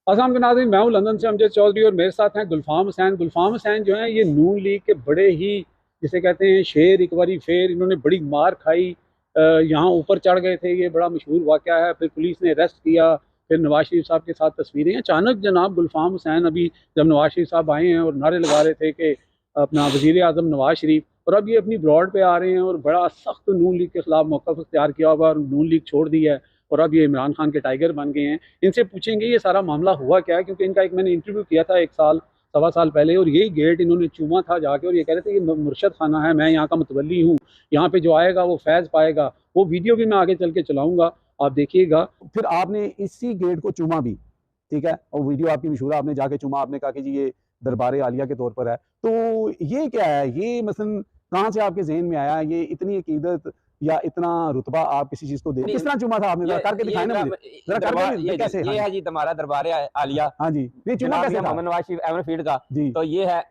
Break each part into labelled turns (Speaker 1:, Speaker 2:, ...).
Speaker 1: अस्सलाम के नाज़रीन, मैं हूं लंदन से अमजद चौधरी और मेरे साथ हैं गुलफाम हुसैन। गुलफाम हुसैन जो हैं ये नून लीग के बड़े ही जिसे कहते हैं शेर एक बारी फेर, इन्होंने बड़ी मार खाई। यहाँ ऊपर चढ़ गए थे, ये बड़ा मशहूर वाक़या है। फिर पुलिस ने अरेस्ट किया, फिर नवाज शरीफ साहब के साथ तस्वीरें। अचानक जनाब गुलफाम हुसैन अभी जब नवाज शरीफ साहब आए हैं और नारे लगा रहे थे कि अपना वज़ीर आज़म नवाज शरीफ, और अब ये अपनी ब्रॉड पे आ रहे हैं और बड़ा सख्त नून लीग के ख़िलाफ़ मौक़िफ़ इख्तियार किया हुआ और नून लीग छोड़ दी है और अब ये इमरान खान के टाइगर बन गए हैं। इनसे पूछेंगे ये सारा मामला हुआ क्या है, क्योंकि इनका एक मैंने इंटरव्यू किया था 1 साल सवा साल पहले और यही गेट इन्होंने चूमा था जाके, और ये कह रहे थे ये मुर्शद खाना है, मैं यहाँ का मतवली हूँ, यहाँ पे जो आएगा वो फैज़ पाएगा। वो वीडियो भी मैं आगे चल के चलाऊँगा, आप देखिएगा।
Speaker 2: फिर आपने इसी गेट को चूमा भी, ठीक है, और वीडियो आपकी मशहूर है, आपने जाके चूमा, आपने कहा कि जी ये दरबार आलिया के तौर पर है। तो ये क्या है, ये मसलन कहाँ से आपके जहन में आया, ये इतनी अकीदत या इतना रुतबा आप किसी चीज को दे, किस तरह चूमा था आपने, जरा करके दिखाएं ना मुझे, जरा करके कैसे।
Speaker 3: ये है जी हमारा दरबार आलिया।
Speaker 2: हाँ जी, ये चूमा कैसे था
Speaker 3: मोहम्मद नवाज शरीफ एमर फील्ड का
Speaker 2: जी।
Speaker 3: तो ये है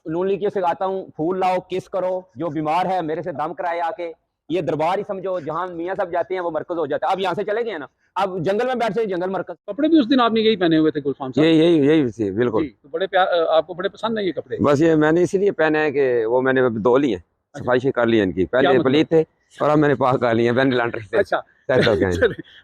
Speaker 3: नून लीग से गाता हूँ, फूल लाओ किस करो, जो बीमार है मेरे से दम कराए आके। ये दरबार ही समझो, जहाँ मियाँ साहब जाते हैं वो मरकज हो जाता है। अब यहाँ से चले गए ना, अब जंगल में बैठ से जंगल मरकज।
Speaker 1: कपड़े भी उस दिन आपने यही पहने हुए थे गुलफाम साहब?
Speaker 3: यही बिल्कुल।
Speaker 1: तो बड़े प्यार, आपको बड़े पसंद है ये कपड़े?
Speaker 3: बस ये मैंने इसीलिए पहने हैं कि वो मैंने धो लिए, सफाई कर ली इनकी। पहले पलीत थे और अब मैंने पाक कर लिए, मैंने लॉन्ड्री से।
Speaker 1: अच्छा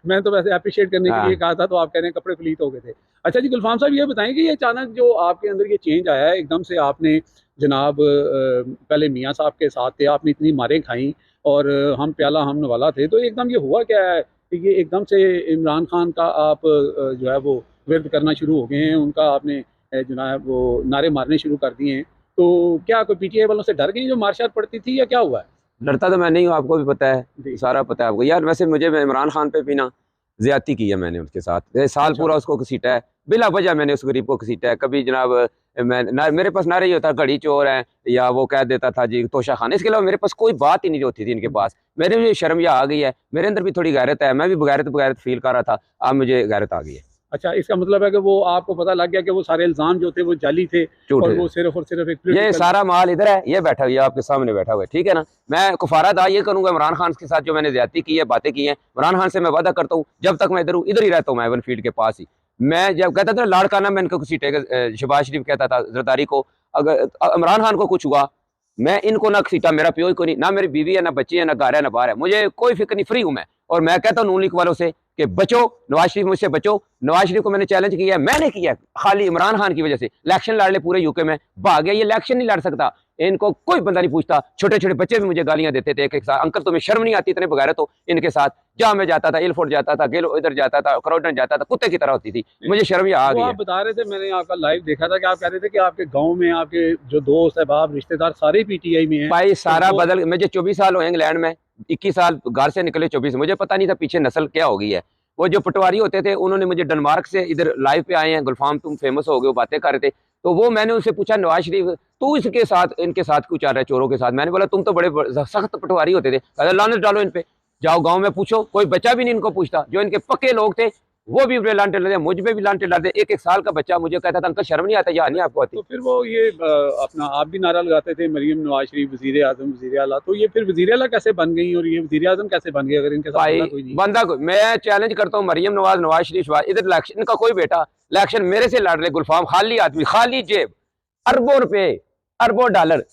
Speaker 1: मैं तो वैसे अप्रिशिएट करने के लिए कहा था, तो आप कह रहे हैं कपड़े पलीत हो गए थे। अच्छा जी गुलफाम साहब, ये बताएं कि ये अचानक जो आपके अंदर ये चेंज आया है, एकदम से आपने जनाब पहले मियाँ साहब के साथ थे, आपने इतनी मारें खाई और हम प्याला हम नवाला थे, तो एकदम ये हुआ क्या है कि ये एकदम से इमरान खान का आप जो है वो विरोध करना शुरू हो गए हैं, उनका आपने जो है वो नारे मारने शुरू कर दिए हैं? तो क्या कोई पीटीआई वालों से डर गई जो मार्शाल पड़ती थी, या क्या हुआ है?
Speaker 3: डरता तो मैं नहीं हूँ, आपको भी पता है, सारा पता है आपको यार। वैसे मुझे इमरान खान पे भी ना ज्यादती की है मैंने उसके साथ। साल पूरा उसको घसीटा है, बिला वजह मैंने उस गरीब को घसीटा है। कभी जनाब मेरे पास ना रही होता घड़ी चोर है या वो कह देता था जी तोशा खान, इसके अलावा मेरे पास कोई बात ही नहीं होती थी इनके पास। मेरे में शर्म या आ गई है, मेरे अंदर भी थोड़ी गैरत है, मैं भी बगैरत फील कर रहा था, अब मुझे गैरत आ गई है।
Speaker 1: अच्छा, इसका मतलब है कि वो आपको पता लग गया कि वो सारे इल्जाम जो थे वो जाली थे और वो सिर्फ और सिर्फ एक
Speaker 3: ये सारा माल इधर है, ये बैठा हुआ है आपके सामने बैठा हुआ है, ठीक है ना। मैं कुफारा दा ये करूंगा इमरान खान के साथ जो मैंने ज्यादती की है, बातें की हैं, इमरान खान से मैं वादा करता हूँ जब तक मैं इधर हूँ इधर ही रहता हूँ, मैं एवन फील्ड के पास ही। मैं जब कहता था लाड़काना, मैं इनको घसीटे शहबाज शरीफ कहता था जरदारी को, अगर इमरान खान को कुछ हुआ मैं इनको ना घसीटा, मेरा प्यो को नहीं, ना मेरी बीवी है, ना बच्चे है, ना घर है, ना बाहर है, मुझे कोई फिक्र नहीं, फ्री हूँ मैं। और मैं कहता हूँ नून लीग वालों से कि बचो, नवाज शरीफ मुझसे बचो। नवाज शरीफ को मैंने चैलेंज किया है, मैंने किया खाली इमरान खान की वजह से। इलेक्शन लड़ ले पूरे यूके में, भाग गया, ये इलेक्शन नहीं लड़ सकता, इनको कोई बंदा नहीं पूछता। छोटे छोटे बच्चे भी मुझे गालियां देते थे एक साथ, अंकल तुम्हें शर्म नहीं आती, इतने बगैरत हो इनके साथ। जहाँ मैं जाता था, इलफोर्ड जाता था, गेलो इधर जाता था, क्रॉडन जाता था, कुत्ते की तरह होती थी, मुझे शर्म आ गई।
Speaker 1: आप बता रहे थे, मैंने आपका लाइव देखा था कि आप कह रहे थे कि आपके गांव में आपके जो दोस्त अहबाब रिश्तेदार सारे पीटीआई में हैं।
Speaker 3: भाई सारा बदल, मुझे 24 साल हुए इंग्लैंड में, 21 साल घर से निकले, 24 मुझे पता नहीं था पीछे नस्ल क्या हो गई है। वो जो पटवारी होते थे उन्होंने मुझे डेनमार्क से इधर लाइव पे आए हैं, गुलफाम तुम फेमस हो गए, वो बातें कर रहे थे। तो वो मैंने उनसे पूछा नवाज शरीफ तू इसके साथ इनके साथ क्यों चल रहा है, चोरों के साथ? मैंने बोला तुम तो बड़े सख्त पटवारी होते थे। कहते लानत डालो इन पे, जाओ गाँव में पूछो, कोई बच्चा भी नहीं इनको पूछता। जो इनके पक्के लोग थे वो भी लानते डालते, मुझ पे भी लानते डालते। एक साल का बच्चा मुझे कहता था अंकल शर्म नहीं आता, या नहीं आपको आती?
Speaker 1: तो फिर वो ये अपना आप भी नारा लगाते थे मरियम नवाज शरीफ वजीर आजम वजीर आला, तो ये फिर वजीर आला कैसे बन गई और ये वजीर आजम कैसे बन गई अगर इनके साथ कोई नहीं?
Speaker 3: बंदा मैं चैलेंज करता हूँ, मरियम नवाज नवाज शरीफ इधर इलेक्शन का कोई बेटा इलेक्शन मेरे से लड़ रहे, गुलफाम खाली आदमी, खाली जेब, अरबों रुपए, अरबों डॉलर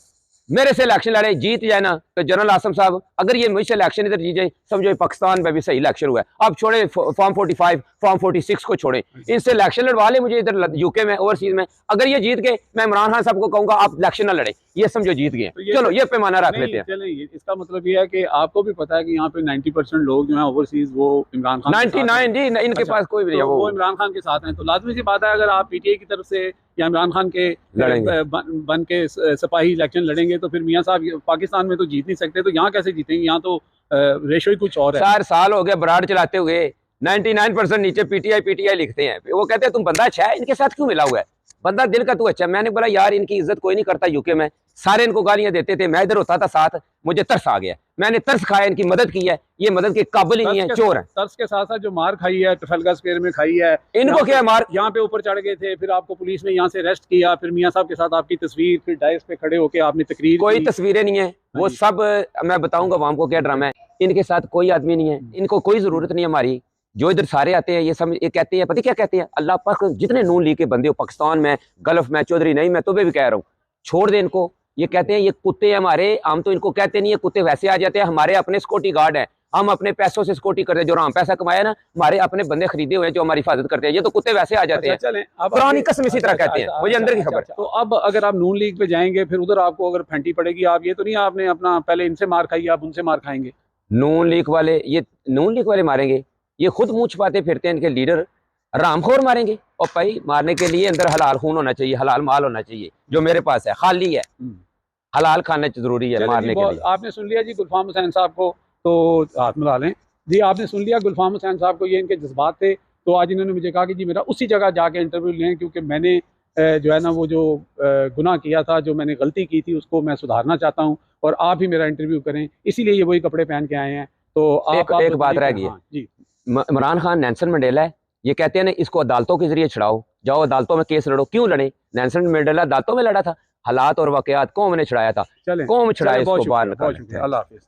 Speaker 3: मेरे से इलेक्शन लड़े, जीत जाए ना तो जनरल आसम साहब अगर ये मुझसे इलेक्शन इधर जीत जाए, समझो पाकिस्तान में भी सही इलेक्शन हुआ है। अब छोड़े फॉर्म 45 फॉर्म 46 को छोड़े, इनसे इलेक्शन लड़वा ले मुझे इधर यूके में, ओवरसीज में। अगर ये जीत गए मैं इमरान खान साहब को कहूंगा आप इलेक्शन ना लड़े, ये समझो जीत गए। तो चलो ये पैमाना रख लेते हैं।
Speaker 1: चलिए, इसका मतलब ये है कि आपको भी पता है कि यहाँ पे 90% लोग जो है ओवरसीज वो इमरान खान
Speaker 3: 99 जी, इनके पास कोई भी नहीं,
Speaker 1: वो इमरान खान के साथ हैं। तो लाजमी सी बात है अगर आप पीटीआई की तरफ से या इमरान खान के बन के सिपाही इलेक्शन लड़ेंगे तो फिर मियाँ साहब पाकिस्तान में तो जीत नहीं सकते, तो यहाँ कैसे जीतेंगे? यहाँ तो रेशो ही कुछ और है।
Speaker 3: 4 साल हो गए बराड चलाते हुए, 99% नीचे पीटीआई लिखते हैं। वो कहते हैं तुम बंदा अच्छा है, इनके साथ क्यों मिला हुआ है? बंदा दिल का तू अच्छा। मैंने बोला यार इनकी इज्जत कोई नहीं करता यूके में, सारे इनको गालियां देते थे, मैं इधर होता था साथ, मुझे तरस आ गया, मैंने तरस खाया, इनकी मदद की है, ये मदद के काबिल ही नहीं है, चोर है।
Speaker 1: तरस के साथ साथ जो मार खाई है ट्रफलगर स्क्वायर में खाई है,
Speaker 3: इनको क्या मार,
Speaker 1: यहाँ पे ऊपर चढ़ गए थे, फिर आपको पुलिस ने यहाँ से अरेस्ट किया, फिर मियाँ साहब के साथ आपकी तस्वीर, फिर डाइस पे खड़े होके आपने तकरीर।
Speaker 3: कोई तस्वीरें नहीं है, वो सब मैं बताऊंगा आवाम को क्या ड्रामा है। इनके साथ कोई आदमी नहीं है, इनको कोई जरूरत नहीं है हमारी, जो इधर सारे आते हैं ये सब ये कहते हैं, पता क्या कहते हैं, अल्लाह पाक जितने नून लीग के बंदे हो पाकिस्तान में, गल्फ में, चौधरी नहीं, मैं तुम्हें भी कह रहा हूँ, छोड़ दे इनको। ये कहते हैं ये कुत्ते हमारे, हम तो इनको कहते नहीं है कुत्ते, वैसे आ जाते हैं, हमारे अपने सिक्योरिटी गार्ड हैं, हम अपने पैसों से सिक्योरिटी करते हैं, जो राम पैसा कमाया ना, हमारे अपने बंदे खरीदे हुए हैं जो हमारी हिफाजत करते हैं, ये तो कुत्ते वैसे आ जाते हैं।
Speaker 1: चलें अब
Speaker 3: पुरानी कसम इसी तरह कहते हैं, मुझे अंदर की खबर।
Speaker 1: तो अब अगर आप नून लीग पे जाएंगे फिर उधर आपको अगर फेंटी पड़ेगी, आप ये तो नहीं आपने अपना पहले इनसे मार खाई, आप उनसे मार खाएंगे?
Speaker 3: नून लीग वाले, ये नून लीग वाले मारेंगे, ये खुद मुंह छुपाते फिरते हैं, इनके लीडर रामखोर मारेंगे। और भाई मारने के लिए अंदर हलाल खून होना चाहिए, हलाल माल होना चाहिए, जो मेरे पास है खाली है, हलाल खाना जरूरी है मारने के लिए।
Speaker 1: आपने सुन लिया जी गुलफाम हुसैन साहब को, तो हाथ मिला लें जी, आपने सुन लिया गुलफाम हुसैन साहब को, ये इनके जज्बात थे। तो आज इन्होंने मुझे कहा कि जी मेरा उसी जगह जाके इंटरव्यू लें, क्योंकि मैंने जो है ना वो जो गुनाह किया था, जो मैंने गलती की थी, उसको मैं सुधारना चाहता हूँ और आप भी मेरा इंटरव्यू करें, इसीलिए ये वही कपड़े पहन के आए हैं। तो आप
Speaker 3: एक बात रह गई है
Speaker 1: जी,
Speaker 3: इमरान खान नेल्सन मंडेला है, ये कहते हैं ना इसको अदालतों के जरिए छुड़ाओ, जाओ अदालतों में केस लड़ो। क्यों लड़े? नेल्सन मंडेला अदालतों में लड़ा था, हालात और वाकयात कौम ने छुड़ाया था,
Speaker 1: चलें
Speaker 3: कौम छुड़ाए, इसको बाहर
Speaker 1: बहुत
Speaker 3: निकाले।
Speaker 1: शुक्रिया, अल्लाह हाफिज़।